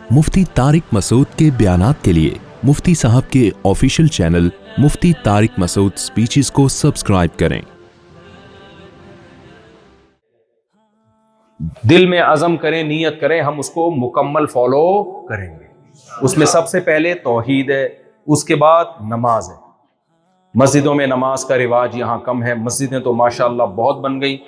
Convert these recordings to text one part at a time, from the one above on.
मुफ्ती तारिक मसूद के बयानात के लिए मुफ्ती साहब के ऑफिशियल चैनल मुफ्ती तारिक मसूद स्पीचेस को सब्सक्राइब करें। दिल में अज़म करें, नीयत करें, हम उसको मुकम्मल फॉलो करेंगे। उसमें सबसे पहले तौहीद है, उसके बाद नमाज है। मस्जिदों में नमाज का रिवाज यहाँ कम है। मस्जिदें तो माशाअल्लाह बहुत बन गई,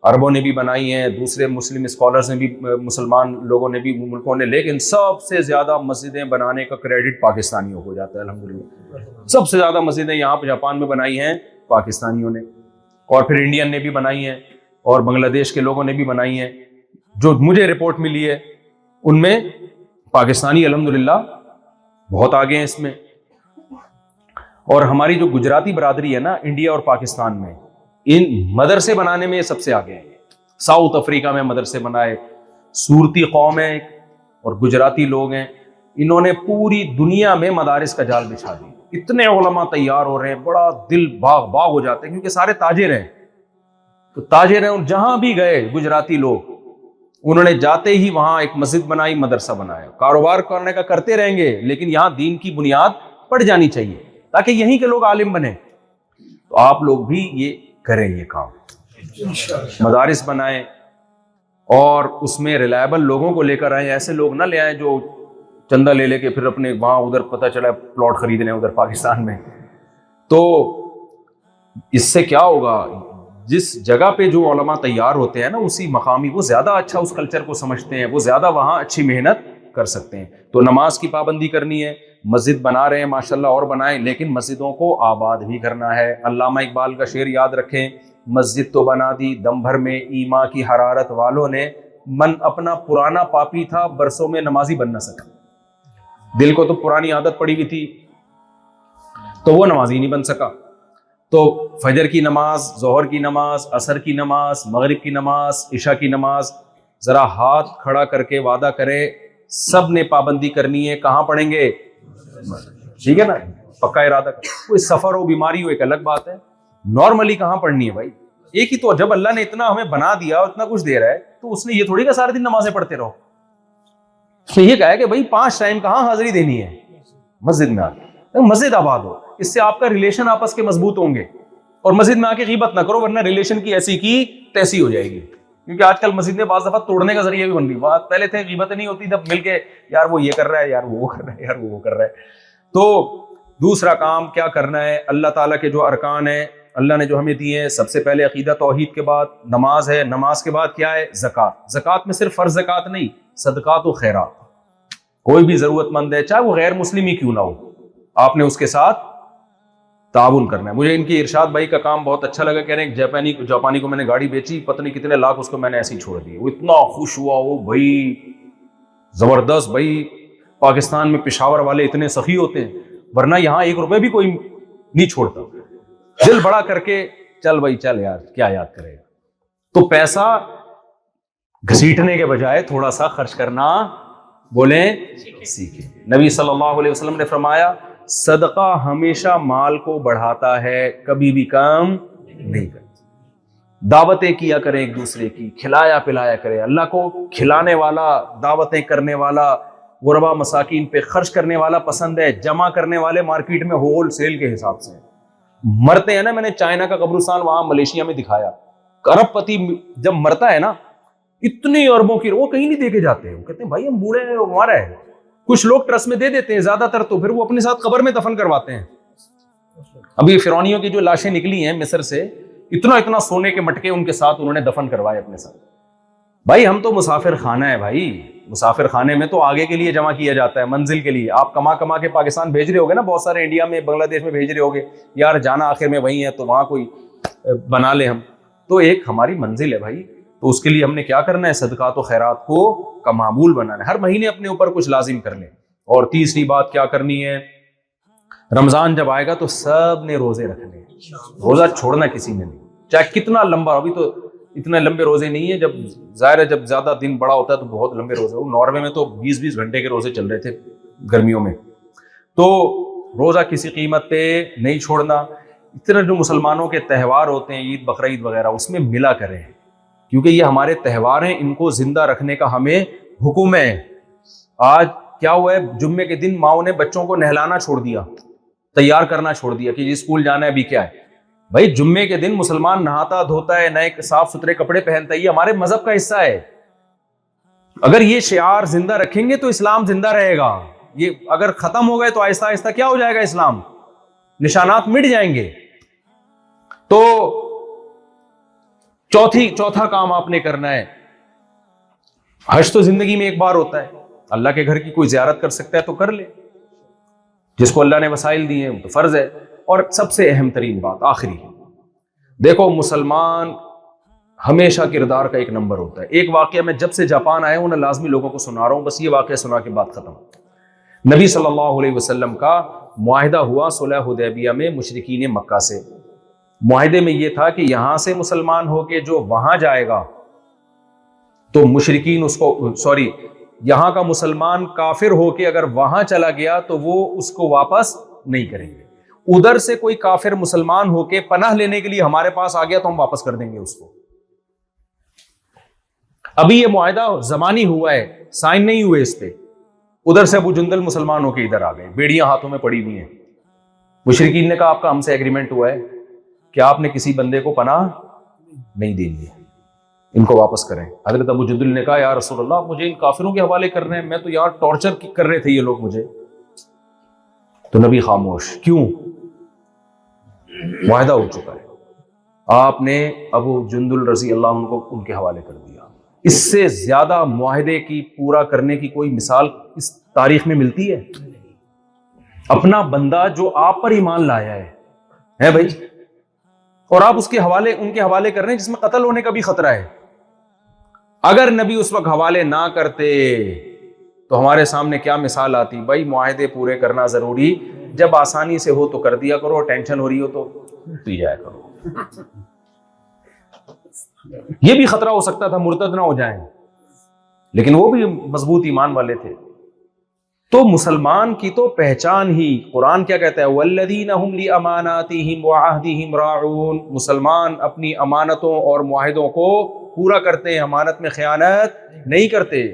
अरबों ने भी बनाई हैं, दूसरे मुस्लिम स्कॉलर्स ने भी, मुसलमान लोगों ने भी, मुल्कों ने, लेकिन सबसे ज़्यादा मस्जिदें बनाने का क्रेडिट पाकिस्तानियों को जाता है अल्हम्दुलिल्लाह। सबसे ज़्यादा मस्जिदें यहाँ पर जापान में बनाई हैं पाकिस्तानियों ने, और फिर इंडियन ने भी बनाई हैं, और बांग्लादेश के लोगों ने भी बनाई हैं। जो मुझे रिपोर्ट मिली है उनमें पाकिस्तानी अल्हम्दुलिल्लाह बहुत आगे हैं इसमें। और हमारी जो गुजराती बरादरी है ना, इंडिया और पाकिस्तान में, इन मदरसे बनाने में सबसे आगे हैं। साउथ अफ्रीका में मदरसे बनाए, सूरती कौम है और गुजराती लोग हैं, इन्होंने पूरी दुनिया में मदारिस का जाल बिछा दिया। इतने उलमा तैयार हो रहे हैं, बड़ा दिल बाग बाग हो जाते हैं, क्योंकि सारे ताजिर हैं। तो ताजिर हैं, और जहां भी गए गुजराती लोग, उन्होंने जाते ही वहां एक मस्जिद बनाई, मदरसा बनाया। कारोबार करने का करते रहेंगे, लेकिन यहां दीन की बुनियाद पड़ जानी चाहिए ताकि यहीं के लोग आलिम बने। तो आप लोग भी ये करें, ये काम, मदारिस बनाएं, और उसमें रिलायबल लोगों को लेकर आए। ऐसे लोग ना ले आए जो चंदा ले लेके फिर अपने वहां उधर पता चला प्लॉट खरीदने उधर पाकिस्तान में। तो इससे क्या होगा, जिस जगह पे जो उलमा तैयार होते हैं ना, उसी मकामी, वो ज़्यादा अच्छा उस कल्चर को समझते हैं, वो ज़्यादा वहाँ अच्छी मेहनत कर सकते हैं। तो नमाज की पाबंदी करनी है, मस्जिद बना रहे हैं माशाल्लाह, और बनाएं, लेकिन मस्जिदों को आबाद भी करना है। अल्लामा इकबाल का शेर याद रखें, मस्जिद तो बना दी दम भर में ईमा की हरारत वालों ने, मन अपना पुराना पापी था बरसों में नमाजी बन न सका। दिल को तो पुरानी आदत पड़ी हुई थी, तो वो नमाजी नहीं बन सका। तो फजर की नमाज, जोहर की नमाज, असर की नमाज, मगरिब की नमाज, इशा की नमाज, जरा हाथ खड़ा करके वादा करें, सब ने पाबंदी करनी है। कहाँ पढ़ेंगे? ठीक है ना, पक्का इरादा कर। कोई सफर हो, बीमारी हो, एक अलग बात है। नॉर्मली कहाँ पढ़नी है भाई? एक ही तो, जब अल्लाह ने इतना हमें बना दिया और इतना कुछ दे रहा है, तो उसने ये थोड़ी का सारे दिन नमाजें पढ़ते रहो। तो ये कहा है कि भाई 5 टाइम कहाँ हाजिरी देनी है? मस्जिद में आके, मस्जिद आबाद हो, इससे आपका रिलेशन आपस के मजबूत होंगे। और मस्जिद में आके गीबत ना करो, वरना रिलेशन की ऐसी की तैसी हो जाएगी। क्योंकि आजकल मस्जिद में बाज़ दफा तोड़ने का जरिया भी बन रही। बात पहले थे गीबत नहीं होती, तब मिलके यार वो ये कर रहा है, यार वो कर रहा है, यार वो कर रहा है। तो दूसरा काम क्या करना है, अल्लाह ताला के जो अरकान है अल्लाह ने जो हमें दिए हैं, सबसे पहले अकीदा तौहीद के बाद नमाज है, नमाज के बाद क्या है? ज़कात। ज़कात में सिर्फ फर्ज ज़कात नहीं, सदकात व खैरात। कोई भी जरूरतमंद है, चाहे वो गैर मुस्लिम ही क्यों ना हो, आपने उसके साथ ताउन करना है। मुझे इनकी इरशाद भाई का काम बहुत अच्छा लगा। कह रहे हैं जापानी को मैंने गाड़ी बेची, पता नहीं कितने लाख उसको मैंने ऐसे ही छोड़ दिए। वो इतना खुश हुआ, वो भाई जबरदस्त। भाई पाकिस्तान में पेशावर वाले इतने सखी होते हैं, वरना यहाँ 1 रुपए भी कोई नहीं छोड़ता। दिल बड़ा करके चल भाई चल यार, क्या याद करेगा। तो पैसा घसीटने के बजाय थोड़ा सा खर्च करना बोले सीखे। नबी सल्लल्लाहु अलैहि वसल्लम ने फरमाया, सदका हमेशा माल को बढ़ाता है, कभी भी कम नहीं करता। दावतें किया करें एक दूसरे की, खिलाया पिलाया करें। अल्लाह को खिलाने वाला, दावतें करने वाला, गुरबा मसाकीन पे खर्च करने वाला पसंद है। जमा करने वाले मार्केट में होल सेल के हिसाब से मरते हैं ना। मैंने चाइना का कब्रिस्तान वहां मलेशिया में दिखाया। अरबपति जब मरता है ना, इतनी अरबों की वो कहीं नहीं देके जाते। वो कहते हैं भाई हम बूढ़े हैं, हमारा है। कुछ लोग ट्रस्ट में दे देते हैं, ज्यादातर तो फिर वो अपने साथ कब्र में दफन करवाते हैं। अभी फिरौनियों की जो लाशें निकली हैं मिस्र से, इतना इतना सोने के मटके उनके साथ उन्होंने दफन करवाए अपने साथ। भाई हम तो मुसाफिर खाना है भाई, मुसाफिर खाने में तो आगे के लिए जमा किया जाता है, मंजिल के लिए। आप कमा कमा के पाकिस्तान भेज रहे होगे ना, बहुत सारे इंडिया में, बांग्लादेश में भेज रहे होगे, यार जाना आखिर में वही है, तो वहां कोई बना ले हम। तो एक हमारी मंजिल है भाई, तो उसके लिए हमने क्या करना है? सदकात व खैरात को का मामूल बनाना है। हर महीने अपने ऊपर कुछ लाजिम कर लें। और तीसरी बात क्या करनी है, रमजान जब आएगा तो सब ने रोजे रखने, रोजा छोड़ना किसी ने नहीं, चाहे कितना लंबा। अभी तो इतने लंबे रोजे नहीं है, जब जाहिर है जब ज्यादा दिन बड़ा होता है तो बहुत लंबे रोजे हो। नॉर्वे में तो 20-20 घंटे के रोजे चल रहे थे गर्मियों में। तो रोजा किसी कीमत पे नहीं छोड़ना। इतने जो मुसलमानों के त्यौहार होते हैं, ईद बकरीद वगैरह, उसमें मिला करें, क्योंकि ये हमारे त्यौहार हैं, इनको जिंदा रखने का हमें हुक्म है। आज کیا ہوا ہے, جمعے کے دن ماؤں نے بچوں کو نہلانا چھوڑ دیا, تیار کرنا چھوڑ دیا کہ جی اسکول جانا ہے. ابھی کیا ہے بھائی, جمعے کے دن مسلمان نہاتا دھوتا ہے, نئے صاف ستھرے کپڑے پہنتا ہے, یہ ہمارے مذہب کا حصہ ہے. اگر یہ شعار زندہ رکھیں گے تو اسلام زندہ رہے گا. یہ اگر ختم ہو گئے تو آہستہ آہستہ کیا ہو جائے گا, اسلام, نشانات مٹ جائیں گے. تو چوتھا کام آپ نے کرنا ہے, حج تو زندگی میں ایک بار ہوتا ہے, اللہ کے گھر کی کوئی زیارت کر سکتا ہے تو کر لے, جس کو اللہ نے وسائل دیے ہیں وہ تو فرض ہے. اور سب سے اہم ترین بات آخری, دیکھو مسلمان ہمیشہ کردار کا ایک نمبر ہوتا ہے. ایک واقعہ میں جب سے جاپان آیا ہوں نا لازمی لوگوں کو سنا رہا ہوں, بس یہ واقعہ سنا کے بعد ختم. نبی صلی اللہ علیہ وسلم کا معاہدہ ہوا صلح حدیبیہ میں مشرکین مکہ سے. معاہدے میں یہ تھا کہ یہاں سے مسلمان ہو کے جو وہاں جائے گا تو مشرکین اس کو یہاں کا مسلمان کافر ہو کے اگر وہاں چلا گیا تو وہ اس کو واپس نہیں کریں گے. ادھر سے کوئی کافر مسلمان ہو کے پناہ لینے کے لیے ہمارے پاس آ گیا تو ہم واپس کر دیں گے اس کو. ابھی یہ معاہدہ زمانی ہوا ہے, سائن نہیں ہوئے اس پہ. ادھر سے ابو جندل مسلمان ہو کے ادھر آ گئے, بیڑیاں ہاتھوں میں پڑی ہوئی ہیں. مشرکین نے کہا آپ کا ہم سے ایگریمنٹ ہوا ہے کہ آپ نے کسی بندے کو پناہ نہیں دینی ہے, ان کو واپس کریں. حضرت ابو جندل نے کہا یا رسول اللہ مجھے ان کافروں کے حوالے کر رہے ہیں, میں تو یار ٹارچر کر رہے تھے یہ لوگ مجھے. تو نبی خاموش. کیوں؟ معاہدہ ہو چکا ہے, آپ نے ابو جندل رضی اللہ عنہ کو ان کے حوالے کر دیا. اس سے زیادہ معاہدے کی پورا کرنے کی کوئی مثال اس تاریخ میں ملتی ہے؟ اپنا بندہ جو آپ پر ایمان لایا ہے بھائی, اور آپ اس کے حوالے ان کے حوالے کر رہے ہیں جس میں قتل ہونے کا بھی خطرہ ہے. اگر نبی اس وقت حوالے نہ کرتے تو ہمارے سامنے کیا مثال آتی؟ بھائی معاہدے پورے کرنا ضروری, جب آسانی سے ہو تو کر دیا کرو, ٹینشن ہو رہی ہو تو پی جایا کرو. یہ بھی خطرہ ہو سکتا تھا مرتد نہ ہو جائیں, لیکن وہ بھی مضبوط ایمان والے تھے. تو مسلمان کی تو پہچان ہی, قرآن کیا کہتا ہے, والذین هم لاماناتہم وعہدہم راعون, مسلمان اپنی امانتوں اور معاہدوں کو پورا کرتے ہیں, امانت میں خیانت نہیں کرتے.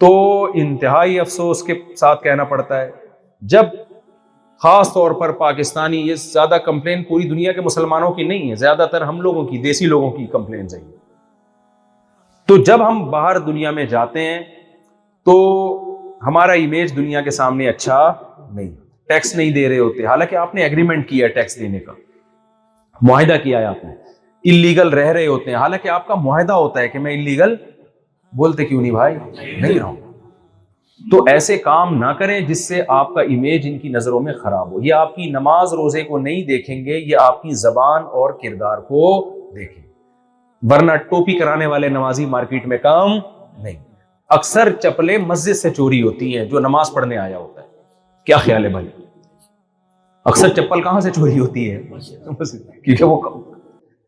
تو انتہائی افسوس کے ساتھ کہنا پڑتا ہے جب خاص طور پر پاکستانی, یہ زیادہ کمپلین پوری دنیا کے مسلمانوں کی نہیں ہے, زیادہ تر ہم لوگوں کی, دیسی لوگوں کی کمپلینز ہیں. تو جب ہم باہر دنیا میں جاتے ہیں تو ہمارا امیج دنیا کے سامنے اچھا نہیں, ٹیکس نہیں دے رہے ہوتے, حالانکہ آپ نے ایگریمنٹ کیا ہے ٹیکس دینے کا, معاہدہ کیا ہے آپ نے. اللیگل رہ رہے ہوتے ہیں, حالانکہ آپ کا معاہدہ ہوتا ہے کہ میں اللیگل, بولتے کیوں نہیں بھائی, نہیں رہا ہوں. تو ایسے کام نہ کریں جس سے آپ کا امیج ان کی نظروں میں خراب ہو. یہ آپ کی نماز روزے کو نہیں دیکھیں گے, یہ آپ کی زبان اور کردار کو دیکھیں. ورنہ ٹوپی کرانے والے نمازی مارکیٹ میں کام نہیں. اکثر چپلیں مسجد سے چوری ہوتی ہیں جو نماز پڑھنے آیا ہوتا ہے. کیا خیال ہے بھائی؟ اکثر چپل کہاں سے چوری ہوتی ہے؟ کیونکہ وہ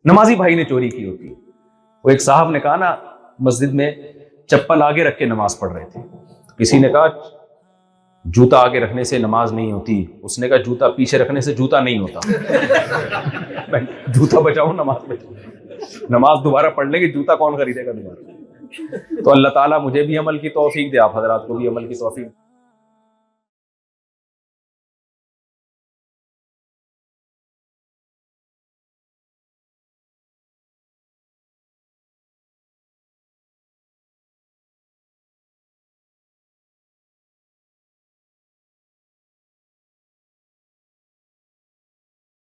نمازی بھائی نے چوری کی ہوتی ہے. وہ ایک صاحب نے کہا نا, مسجد میں چپل آگے رکھ کے نماز پڑھ رہے تھے, کسی نے کہا جوتا آگے رکھنے سے نماز نہیں ہوتی. اس نے کہا جوتا پیچھے رکھنے سے جوتا نہیں ہوتا. جوتا بچاؤ, نماز بچاؤ. نماز دوبارہ پڑھ لیں گے, جوتا کون خریدے گا دوبارہ؟ تو اللہ تعالیٰ مجھے بھی عمل کی توفیق دے, آپ حضرات کو بھی عمل کی توفیق.